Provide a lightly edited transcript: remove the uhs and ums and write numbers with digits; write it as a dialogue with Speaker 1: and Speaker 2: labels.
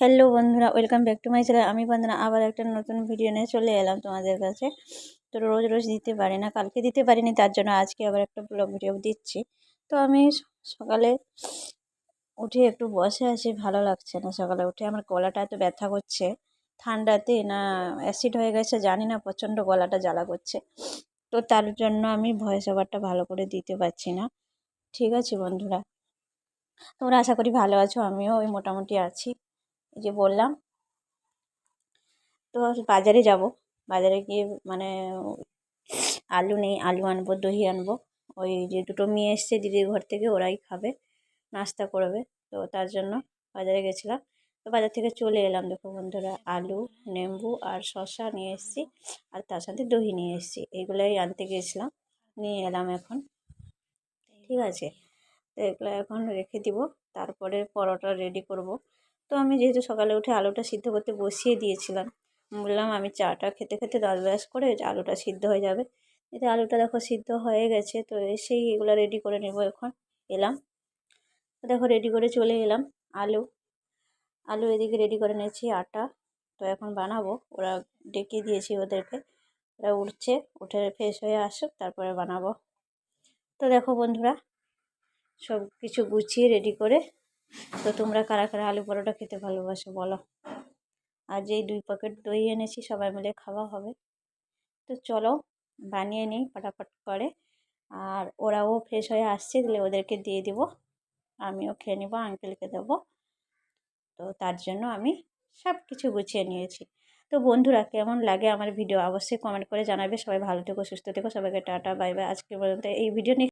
Speaker 1: Hello বন্ধুরা, welcome back to my channel. আমি বন্দনা আবার একটা নতুন ভিডিও নিয়ে চলে এলাম তোমাদের কাছে। তো রোজ রোজ দিতে পারি না, কালকে দিতে পারিনি, তার জন্য আজকে আবার একটা ব্লগ ভিডিও দিচ্ছি। তো আমি সকালে উঠে একটু বসে আছি, ভালো লাগছে না। সকালে উঠে আমার গলাটা এত ব্যথা করছে, ঠান্ডাতে না অ্যাসিড হয়ে গেছে জানি না, প্রচণ্ড গলাটা জ্বালা করছে। তো তার জন্য আমি ভয়েস ওভারটা ভালো করে দিতে পারছি না। ঠিক আছে বন্ধুরা, তোমরা আশা করি ভালো আছো, আমিও ওই মোটামুটি আছি। এই যে বললাম, তো বাজারে যাব। বাজারে গিয়ে মানে আলু নেই, আলু আনবো, দই আনবো। ওই যে দুটো মেয়ে এসছে দিদির ঘর থেকে, ওরাই খাবে, নাস্তা করবে। তো তার জন্য বাজারে গেছিলাম। তো বাজার থেকে চলে এলাম, দেখো বন্ধুরা, আলু, লেবু আর শসা নিয়ে এসেছি, আর তার সাথে দই নিয়ে এসেছি। এইগুলোই আনতে গিয়েছিলাম, নিয়ে এলাম এখন। ঠিক আছে, তো এগুলো এখন রেখে দিব, তারপরে পরোটা রেডি করব। তো আমি যেহেতু সকালে উঠে আলুটা সিদ্ধ করতে বসিয়ে দিয়েছিলাম, বললাম আমি চাটা খেতে খেতে দাঁত ব্রাশ করে আলুটা সিদ্ধ হয়ে যাবে। এতে আলুটা দেখো সিদ্ধ হয়ে গেছে। তো এসেই এগুলো রেডি করে নেব এখন। এলাম, তো দেখো রেডি করে চলে এলাম। আলু আলু এদিকে রেডি করে নিয়েছি, আটা। তো এখন বানাবো, ওরা ডেকে দিয়েছি ওদেরকে, ওরা উঠছে, উঠে ফ্রেশ হয়ে আসুক তারপরে বানাবো। তো দেখো বন্ধুরা, সব কিছু গুছিয়ে রেডি করে। তো তোমরা কারা কারা আলু পরোটা খেতে ভালোবাসো বলো। আর যেই 2 প্যাকেট দই এনেছি, সবাই মিলে খাওয়া হবে। তো চলো বানিয়ে নিই ফটাফট করে। আর ওরাও ফ্রেশ হয়ে আসছে, দিলে ওদেরকে দিয়ে দিব, আমিও খেয়ে নেবো, আঙ্কেলকে দেবো। তো তার জন্য আমি সব কিছু গুছিয়ে নিয়েছি। তো বন্ধুরা, কেমন লাগে আমার ভিডিও অবশ্যই কমেন্ট করে জানাবে। সবাই ভালো থেকো, সুস্থ থেকো, সবাইকে টাটা বাই বাই। আজকে পর্যন্ত এই ভিডিও